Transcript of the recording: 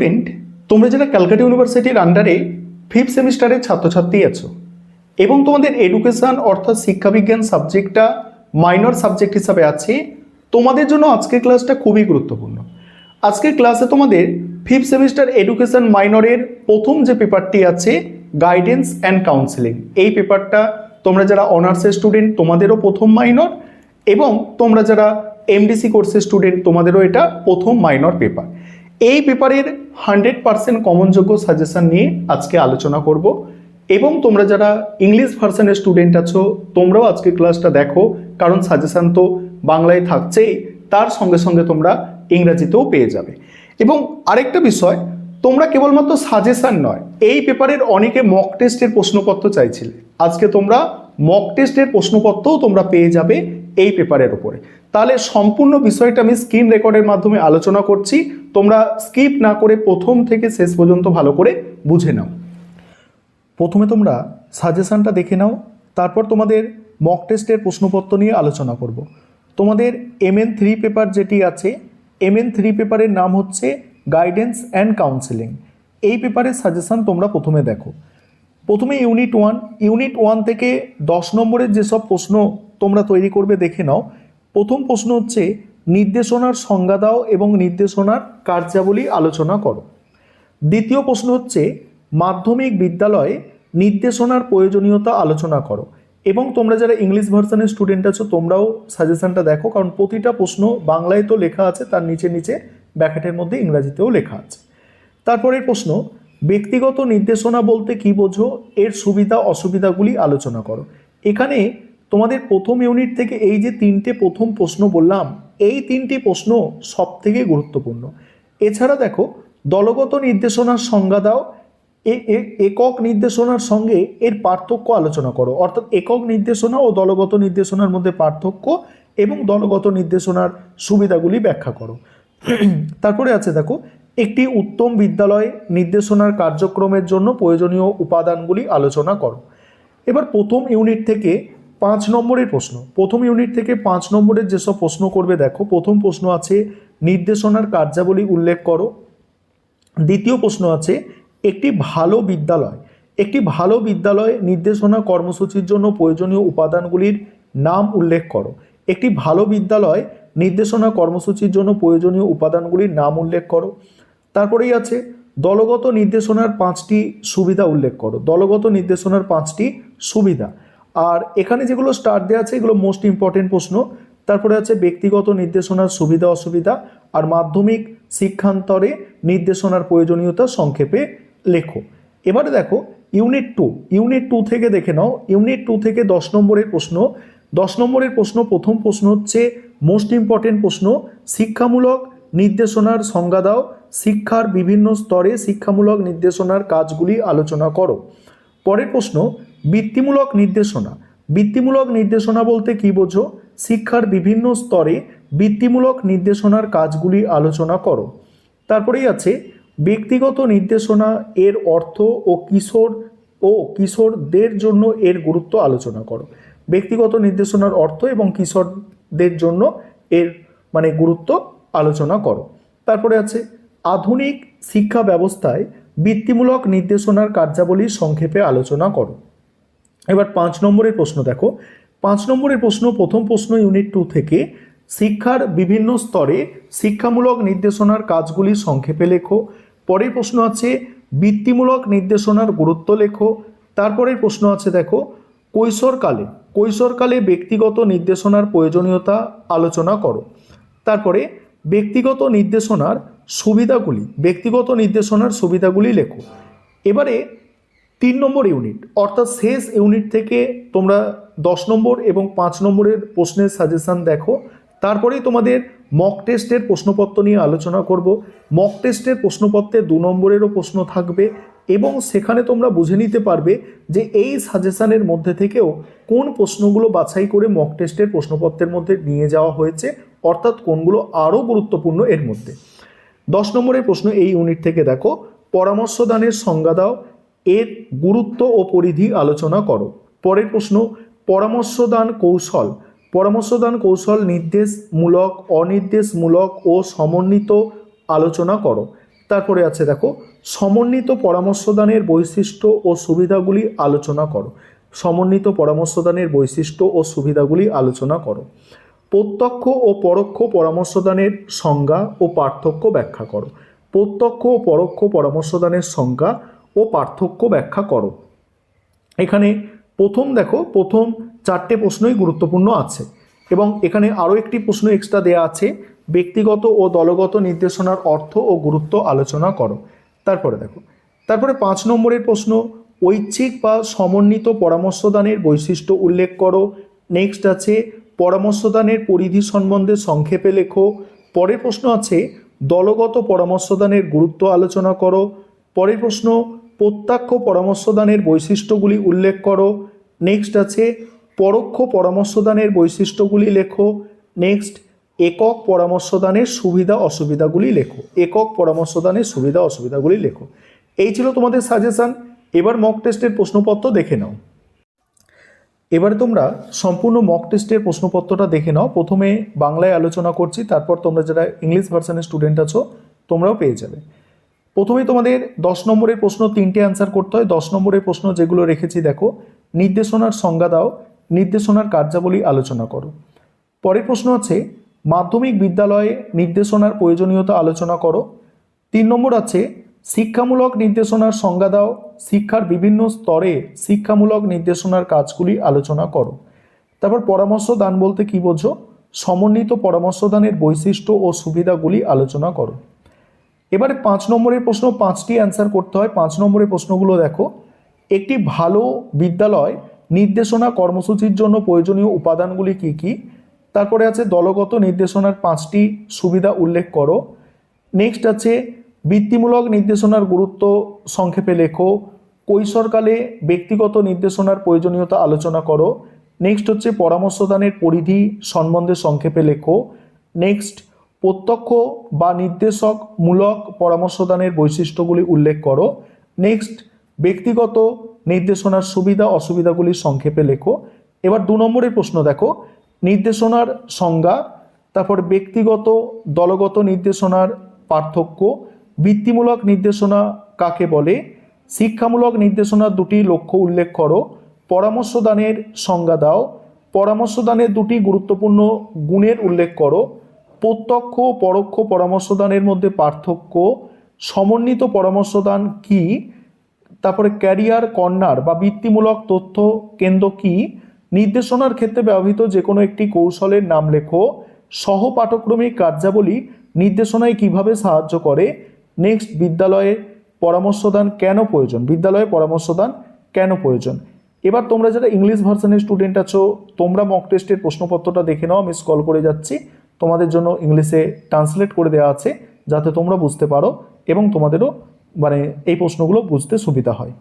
Student, তোমরা যারা ক্যালকাটা ইউনিভার্সিটির আন্ডারে 5th সেমিস্টারের ছাত্রছাত্রী আছো এবং তোমাদের এডুকেশন অর্থাৎ শিক্ষাবিজ্ঞান সাবজেক্টটা মাইনর সাবজেক্ট হিসাবে আছে, তোমাদের জন্য আজকের ক্লাসটা খুবই গুরুত্বপূর্ণ। আজকের ক্লাসে তোমাদের 5th সেমিস্টার এডুকেশন মাইনরের প্রথম যে পেপারটি আছে গাইডেন্স অ্যান্ড কাউন্সেলিং, এই পেপারটা তোমরা যারা অনার্সের স্টুডেন্ট তোমাদেরও প্রথম মাইনর এবং তোমরা যারা এমডিসি কোর্সের স্টুডেন্ট তোমাদেরও এটা প্রথম মাইনর পেপার। এই পেপারের 100% কমনযোগ্য সাজেশন নিয়ে আজকে আলোচনা করব এবং তোমরা যারা ইংলিশ ভার্সনের স্টুডেন্ট আছো তোমরাও আজকে ক্লাসটা দেখো, কারণ সাজেশন তো বাংলায় থাকছেই, তার সঙ্গে সঙ্গে তোমরা ইংরাজিতেও পেয়ে যাবে। এবং আরেকটা বিষয়, তোমরা কেবলমাত্র সাজেশন নয়, এই পেপারের অনেকে মক টেস্টের প্রশ্নপত্র চাইছিলে, আজকে তোমরা মক টেস্টের প্রশ্নপত্রও তোমরা পেয়ে যাবে এই পেপারের উপরে। তাহলে সম্পূর্ণ বিষয়টা আমি স্ক্রিন রেকর্ডের মাধ্যমে আলোচনা করছি, তোমরা স্কিপ না করে প্রথম থেকে শেষ পর্যন্ত ভালো করে বুঝে নাও। প্রথমে তোমরা সাজেশনটা দেখে নাও, তারপর তোমাদের মক টেস্টের প্রশ্নপত্র নিয়ে আলোচনা করব। তোমাদের MN3 পেপার যেটি আছে, MN3 পেপারের নাম হচ্ছে গাইডেন্স অ্যান্ড কাউন্সেলিং। এই পেপারের সাজেশন তোমরা প্রথমে দেখো। প্রথমে ইউনিট 1 থেকে 10 নম্বরের যেসব প্রশ্ন তোমরা তৈরি করবে দেখে নাও। প্রথম প্রশ্ন হচ্ছে নির্দেশনার সংজ্ঞা দাও এবং নির্দেশনার কার্যাবলী আলোচনা করো। দ্বিতীয় প্রশ্ন হচ্ছে মাধ্যমিক বিদ্যালয়ে নির্দেশনার প্রয়োজনীয়তা আলোচনা করো। এবং তোমরা যারা ইংলিশ ভার্সনের স্টুডেন্ট আছো তোমরাও সাজেশনটা দেখো, কারণ প্রতিটা প্রশ্ন বাংলায় তো লেখা আছে, তার নিচে নিচে ব্র্যাকেটের মধ্যে ইংরাজিতেও লেখা আছে। তারপরের প্রশ্ন ব্যক্তিগত নির্দেশনা বলতে কি বোঝো, এর সুবিধা অসুবিধাগুলি আলোচনা করো। এখানে তোমাদের প্রথম ইউনিট থেকে এই যে তিনটে প্রথম প্রশ্ন বললাম, এই তিনটি প্রশ্ন সব থেকে গুরুত্বপূর্ণ। এছাড়া দেখো দলগত নির্দেশনার সংজ্ঞা দাও, একক নির্দেশনার সঙ্গে এর পার্থক্য আলোচনা করো। অর্থাৎ একক নির্দেশনা ও দলগত নির্দেশনার মধ্যে পার্থক্য এবং দলগত নির্দেশনার সুবিধাগুলি ব্যাখ্যা করো। তারপরে আছে দেখো একটি উত্তম বিদ্যালয় নির্দেশনার কার্যক্রমের জন্য প্রয়োজনীয় উপাদানগুলি আলোচনা করো। এবার প্রথম ইউনিট থেকে 5 নম্বরের প্রশ্ন, প্রথম ইউনিট থেকে 5 নম্বরের যেসব প্রশ্ন করবে দেখো। প্রথম প্রশ্ন আছে নির্দেশনার কার্যাবলী উল্লেখ করো। দ্বিতীয় প্রশ্ন আছে একটি ভালো বিদ্যালয় নির্দেশনা কর্মসূচির জন্য প্রয়োজনীয় উপাদানগুলির নাম উল্লেখ করো। একটি ভালো বিদ্যালয় নির্দেশনা কর্মসূচির জন্য প্রয়োজনীয় উপাদানগুলির নাম উল্লেখ করো। তারপরেই আছে দলগত নির্দেশনার 5টি সুবিধা উল্লেখ করো। দলগত নির্দেশনার 5টি সুবিধা, আর এখানে যেগুলো স্টার দেওয়া আছে এগুলো মোস্ট ইম্পর্টেন্ট প্রশ্ন। তারপরে আছে ব্যক্তিগত নির্দেশনার সুবিধা অসুবিধা, আর মাধ্যমিক শিক্ষান্তরে নির্দেশনার প্রয়োজনীয়তা সংক্ষেপে লেখো। এবারে দেখো ইউনিট 2 থেকে দেখে নাও। ইউনিট 2 থেকে 10 নম্বরের প্রশ্ন। 10 নম্বরের প্রশ্ন, প্রথম প্রশ্ন হচ্ছে মোস্ট ইম্পর্টেন্ট প্রশ্ন, শিক্ষামূলক নির্দেশনার সংজ্ঞা দাও। শিক্ষার বিভিন্ন স্তরে শিক্ষামূলক নির্দেশনার কাজগুলি আলোচনা করো। পরের প্রশ্ন বৃত্তিমূলক নির্দেশনা। বৃত্তিমূলক নির্দেশনা বলতে কি বোঝো, শিক্ষার বিভিন্ন স্তরে বৃত্তিমূলক নির্দেশনার কাজগুলি আলোচনা করো। তারপরেই আছে ব্যক্তিগত নির্দেশনা, এর অর্থ ও কিশোরদের জন্য এর গুরুত্ব আলোচনা করো। ব্যক্তিগত নির্দেশনার অর্থ এবং কিশোরদের জন্য এর গুরুত্ব আলোচনা করো। তারপরে আছে আধুনিক শিক্ষা ব্যবস্থায় বৃত্তিমূলক নির্দেশনার কার্যাবলী সংক্ষেপে আলোচনা করো। এবার 5 নম্বরের প্রশ্ন দেখো। 5 নম্বরের প্রশ্ন, প্রথম প্রশ্ন ইউনিট 2 থেকে শিক্ষার বিভিন্ন স্তরে শিক্ষামূলক নির্দেশনার কাজগুলি সংক্ষেপে লেখো। পরের প্রশ্ন আছে বৃত্তিমূলক নির্দেশনার গুরুত্ব লেখো। তারপরের প্রশ্ন আছে দেখো কৈশোরকালে ব্যক্তিগত নির্দেশনার প্রয়োজনীয়তা আলোচনা করো। তারপরে ব্যক্তিগত নির্দেশনার সুবিধাগুলি লেখো। এবারে 3 নম্বর ইউনিট অর্থাৎ শেষ ইউনিট থেকে তোমরা 10 নম্বর এবং 5 নম্বরের প্রশ্নের সাজেশন দেখো। তারপরেই তোমাদের মক টেস্টের প্রশ্নপত্র নিয়ে আলোচনা করব। মক টেস্টের প্রশ্নপত্রে 2 নম্বরেরও প্রশ্ন থাকবে এবং সেখানে তোমরা বুঝে নিতে পারবে যে এই সাজেশনের মধ্যে থেকেও কোন প্রশ্নগুলো বাছাই করে মক টেস্টের প্রশ্নপত্রের মধ্যে নিয়ে যাওয়া হয়েছে, অর্থাৎ কোনগুলো আরও গুরুত্বপূর্ণ এর মধ্যে। 10 নম্বরের প্রশ্ন এই ইউনিট থেকে দেখো পরামর্শদানের সংজ্ঞা দাও, এর গুরুত্ব ও পরিধি আলোচনা করো। পরের প্রশ্ন পরামর্শদান কৌশল নির্দেশমূলক, অনির্দেশমূলক ও সমন্বিত আলোচনা করো। তারপরে আছে দেখো সমন্বিত পরামর্শদানের বৈশিষ্ট্য ও সুবিধাগুলি আলোচনা করো। সমন্বিত পরামর্শদানের বৈশিষ্ট্য ও সুবিধাগুলি আলোচনা করো। প্রত্যক্ষ ও পরোক্ষ পরামর্শদানের সংজ্ঞা ও পার্থক্য ব্যাখ্যা করো। প্রত্যক্ষ ও পরোক্ষ পরামর্শদানের সংজ্ঞা ও পার্থক্য ব্যাখ্যা করো। এখানে প্রথম 4টে প্রশ্নই গুরুত্বপূর্ণ আছে এবং এখানে আরও একটি প্রশ্ন এক্সট্রা দেওয়া আছে, ব্যক্তিগত ও দলগত নির্দেশনার অর্থ ও গুরুত্ব আলোচনা করো। তারপরে 5 নম্বরের প্রশ্ন, ঐচ্ছিক বা সমন্বিত পরামর্শদানের বৈশিষ্ট্য উল্লেখ করো। নেক্সট আছে পরামর্শদানের পরিধি সম্বন্ধে সংক্ষেপে লেখো। পরের প্রশ্ন আছে দলগত পরামর্শদানের গুরুত্ব আলোচনা করো। পরের প্রশ্ন প্রত্যক্ষ পরামর্শদানের বৈশিষ্ট্যগুলি উল্লেখ করো। নেক্সট আছে পরোক্ষ পরামর্শদানের বৈশিষ্ট্যগুলি লেখো। নেক্সট একক পরামর্শদানের সুবিধা অসুবিধাগুলি লেখো। একক পরামর্শদানের সুবিধা অসুবিধাগুলি লেখো। এই ছিল তোমাদের সাজেশন। এবার মক টেস্টের প্রশ্নপত্র দেখে নাও। এবারে তোমরা সম্পূর্ণ মক টেস্টের প্রশ্নপত্রটা দেখে নাও। প্রথমে বাংলায় আলোচনা করছি, তারপর তোমরা যারা ইংলিশ ভার্সনের স্টুডেন্ট আছো তোমরাও পেয়ে যাবে। প্রথমেই তোমাদের 10 নম্বরের প্রশ্ন 3টে অ্যান্সার করতে হয়। 10 নম্বরের প্রশ্ন যেগুলো রেখেছি দেখো, নির্দেশনার সংজ্ঞা দাও, নির্দেশনার কার্যাবলী আলোচনা করো। পরের প্রশ্ন আছে মাধ্যমিক বিদ্যালয়ে নির্দেশনার প্রয়োজনীয়তা আলোচনা করো। 3 নম্বর আছে শিক্ষামূলক নির্দেশনার সংজ্ঞা দাও, শিক্ষার বিভিন্ন স্তরে শিক্ষামূলক নির্দেশনার কাজগুলি আলোচনা করো। তারপর পরামর্শ দান বলতে কি বোঝো, সমন্বিত পরামর্শ দানের বৈশিষ্ট্য ও সুবিধাগুলি আলোচনা করো। এবারে 5 নম্বরের প্রশ্ন 5টি অ্যান্সার করতে হয়। 5 নম্বরের প্রশ্নগুলো দেখো, একটি ভালো বিদ্যালয় নির্দেশনা কর্মসূচির জন্য প্রয়োজনীয় উপাদানগুলি কি কি। তারপরে আছে দলগত নির্দেশনার 5টি সুবিধা উল্লেখ করো। নেক্সট আছে বৃত্তিমূলক নির্দেশনার গুরুত্ব সংক্ষেপে লেখো। কৈশোরকালে ব্যক্তিগত নির্দেশনার প্রয়োজনীয়তা আলোচনা করো। নেক্সট হচ্ছে পরামর্শদানের পরিধি সম্বন্ধে সংক্ষেপে লেখো। নেক্সট প্রত্যক্ষ বা নির্দেশকমূলক পরামর্শদানের বৈশিষ্ট্যগুলি উল্লেখ করো। নেক্সট ব্যক্তিগত নির্দেশনার সুবিধা অসুবিধাগুলি সংক্ষেপে লেখো। এবার 2 নম্বরের প্রশ্ন দেখো, নির্দেশনার সংজ্ঞা, তারপর ব্যক্তিগত দলগত নির্দেশনার পার্থক্য, বৃত্তিমূলক নির্দেশনা কাকে বলে, শিক্ষামূলক নির্দেশনার 2টি লক্ষ্য উল্লেখ করো, পরামর্শদানের সংজ্ঞা দাও, পরামর্শদানের 2টি গুরুত্বপূর্ণ গুণের উল্লেখ করো, প্রত্যক্ষ ও পরোক্ষ পরামর্শদানের মধ্যে পার্থক্য, সমন্বিত পরামর্শদান কি, তারপরে ক্যারিয়ার কর্নার বা বৃত্তিমূলক তথ্য কেন্দ্র কি, নির্দেশনার ক্ষেত্রে ব্যবহৃত যে কোনো একটি কৌশলের নাম লেখো, সহপাঠক্রমিক কার্যাবলী নির্দেশনায় কিভাবে সাহায্য করে। নেক্সট বিদ্যালয়ে পরামর্শদান কেন প্রয়োজন, বিদ্যালয়ে পরামর্শদান কেন প্রয়োজন। এবার তোমরা যারা ইংলিশ ভার্সনের স্টুডেন্ট আছো তোমরা মক টেস্টের প্রশ্নপত্রটা দেখে নাও। আমি স্ক্রল করে যাচ্ছি, তোমাদের জন্য ইংলিশে ট্রান্সলেট করে দেওয়া আছে যাতে তোমরা বুঝতে পারো এবং তোমাদেরও এই প্রশ্নগুলো বুঝতে সুবিধা হয়।